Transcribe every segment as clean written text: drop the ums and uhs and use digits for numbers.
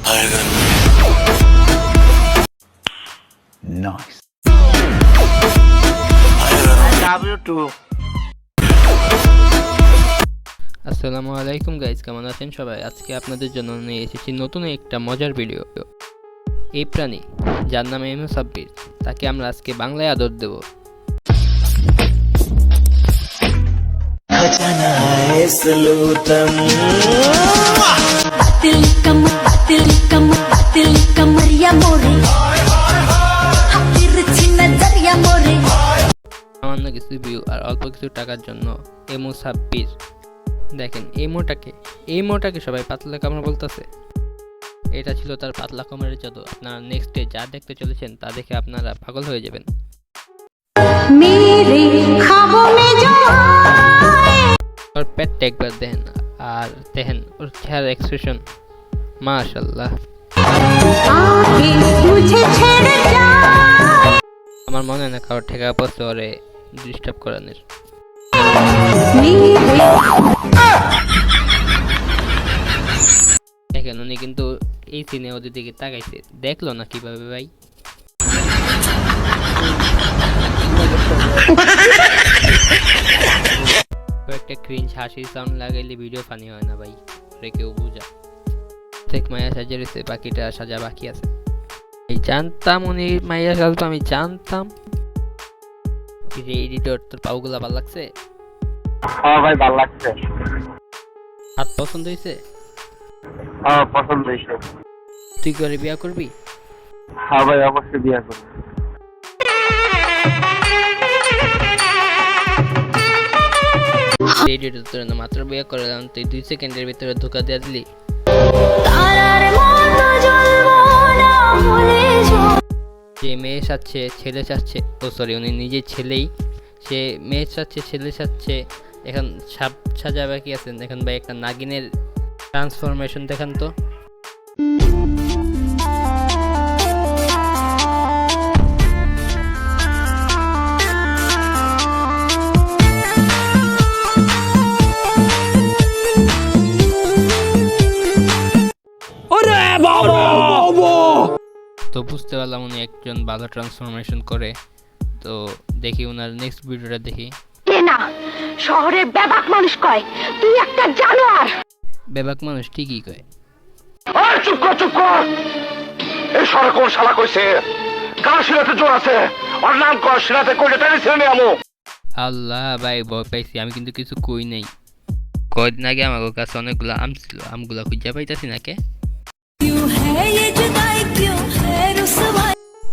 Nice. আসসালামু আলাইকুম guys, কেমন আছেন সবাই? আজকে আপনাদের জন্য নিয়ে এসেছি নতুন একটা মজার ভিডিও। এই প্রাণী যার নাম এম সাব্বির, তাকে আমরা আজকে বাংলায় আদর দেব। সামান্য কিছু ভিউ আর অল্প কিছু টাকার জন্য এমো সাব্বির, দেখেন এই মোটাকে সবাই পাতলা কামড় বলতেছে। এটা ছিল তার পাতলা কামড়ের জাদু। আপনারা নেক্সট ডে যা দেখতে চলেছেন তা দেখে আপনারা পাগল হয়ে যাবেন। ওর পেটটা একবার দেখেন, আর দেখেন ওর চেহারা এক্সপ্রেশন, মাশাআল্লাহ। আমার মনে হয় না কারোর ঠেকা পড়ছে ওরে ডিস্টার্ব করানোর। দেখেন উনি কিন্তু এই সিনে ওদের দিকে তাকাইছে, দেখলো না কিভাবে ভাই। একটা ক্রিঞ্জ হাসির সাউন্ড লাগাইলে ভিডিও ফানি হয় না ভাই, কেউ বুঝা। দেখ মায়া সাজা রয়েছে, বাকিটা সাজা বাকি আছে। এই জানতাম উনি মাইয়া সাজতো, আমি জানতাম। এডিটর তোর পাউগুলা ভালো লাগছে? হ্যাঁ ভাই ভালো লাগছে। হাত পছন্দ হয়েছে? হ্যাঁ পছন্দ হয়েছে। তুই করে বিয়া করবি? হ্যাঁ ভাই অবশ্যই বিয়ে করব। এডিটর তোর না মাত্র বিয়া করলাম, তুই 2 সেকেন্ডের ভিতরে ধোকা দিয়ে দিলি। যে মেয়ে চাচ্ছে ছেলে চাচ্ছে, ও সরি উনি নিজে ছেলেই, সে মেয়ে চাচ্ছে ছেলে চাচ্ছে। এখন সাপ সাজা বাকি আছেন। এখন ভাই একটা নাগিনের ট্রান্সফরমেশন দেখান তো। তো বুঝতে পারলাম উনি একজন ভালো ট্রান্সফরমেশন করে। তো দেখি ওনার নেক্সট ভিডিওটা দেখি। না শহরে বেবাক মানুষ কয় তুই একটা জানোয়ার। বেবাক মানুষ ঠিকই কয়। ওই চুপ কর। এই শহরে কোন শালা কইছে কার শিরাতে জোর আছে? ওর নাম কর, শিরাতে কইলে টানি ছেড়ে নিয়ে আমু। আল্লাহ ভাই ভয় পাইছি, আমি কিন্তু কিছু কই নাই। কয়দিন আগে আমার কাছে অনেকগুলো আম ছিল, আমগুলা খুঁজে পাইতাছি না কে।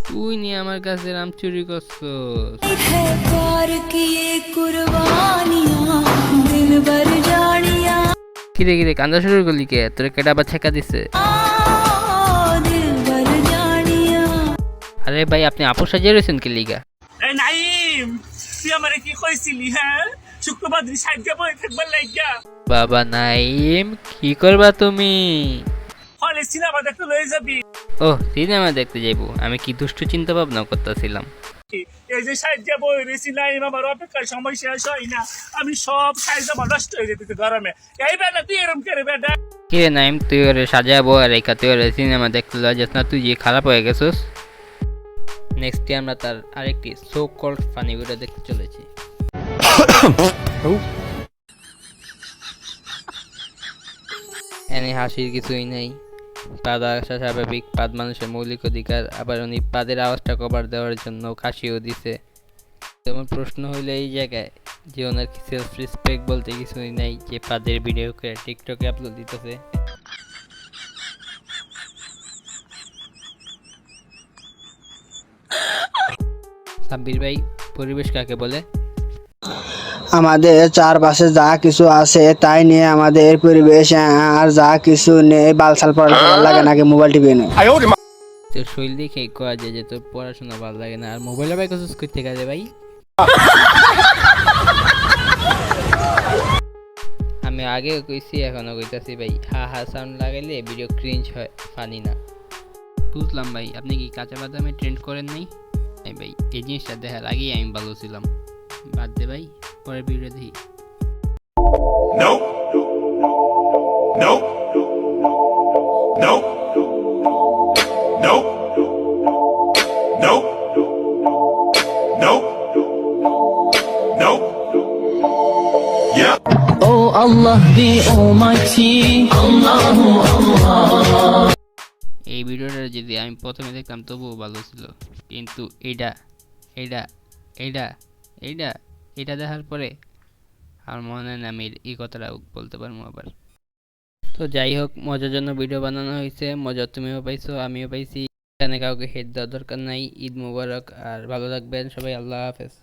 তুই নিয়ে আমার কাছে আম চুরি করছো? কিরে কান্দা শুরু করলি কে? তোর কেটা আবার ছেকা দিছে? আরে ভাই আপনি আপোষ সাজিয়ে রয়েছেন কি লিগা? এই নাইম, তুই আমারে কি কইছিলি? হ্যাঁ শুক্রবার দিন সাইডে বই থাকবার লাইগা। বাবা নাইম, কি করবা তুমি? হলে সিনেমা দেখতে লয়ে যাবি। ও সিনেমা দেখতে যাইবো? আমি কি দুষ্ট চিন্তা ভাবনা করতেছিলাম। এই যে সাইডে বই রয়েছি নাইম, আমার অপেক্ষার সময় শেষ হয় না। আমি সব সাইজে নষ্ট হয়ে যেতেছে গরমে। এই বেটা তুই এরম করে বেটা। কি রে নাইম, তুই ওরে সাজাবো আর রেখা তুই ওরে সিনেমা দেখতে লয়ে যাস না? তুই যে খারাপ হয়ে গেছিস। নেক্সট আমরা তার আরেকটি সো কল্ড ফানি ভিডিও দেখতে চলেছি। এনে হাসির কিছুই নেই। পাদ আসা স্বাভাবিক, পাদ মানুষের মৌলিক অধিকার। আবার উনি পাদের আওয়াজটা কভার দেওয়ার জন্য কাশিও দিছে। যেমন প্রশ্ন হইলো এই জায়গায় যে ওনার কি সেলফ রেসপেক্ট বলতে কিছুই নাই, যে পাদের ভিডিও করে টিকটকে আপলোড দিতেছে। সাব্বির ভাই, পরিবেশ কাকে বলে? আমাদের চারপাশে যা কিছু আছে তাই নিয়ে আমাদের পরিবেশ, আর যা কিছু নেই বালসাল পড়াশোনা লাগে নাকি মোবাইল টিভি নেই। তোর শৈল দেখে কয়া যায় যে তোর পড়াশোনা ভালো লাগে না, আর মোবাইলে ভাই কিছু করতে গেলে ভাই। আমি আগে কইছি এখনো কইতাছি ভাই, হা হা সাউন্ড লাগাইলে ভিডিও ক্রিঞ্জ হয়, ফানি না। বুঝলাম ভাই, আপনি কি কাঁচা বাদামে ট্রেন্ড করেন নাই? ভাই এই জিনিসটা দেখার আগেই আমি ভালো ছিলাম। বাদ দে ভাই, পরের ভিডিও দেখি। Nope. Oh Allah the Almighty, Allahu Allah. এই ভিডিওটা যদি আমি প্রথমে দেখতাম তবুও ভালো ছিল, কিন্তু এটা এটা এটা এটা এটা দেখার পরে আমার মনে হয় না আমি এই কথাটা বলতে পারবো আবার। তো যাই হোক, মজার জন্য ভিডিও বানানো হয়েছে, মজা তুমিও পাইছো আমিও পাইছি, এখানে কাউকে হেড দেওয়ার দরকার নাই। ঈদ মুবারক, আর ভালো থাকবেন সবাই, আল্লাহ হাফেজ।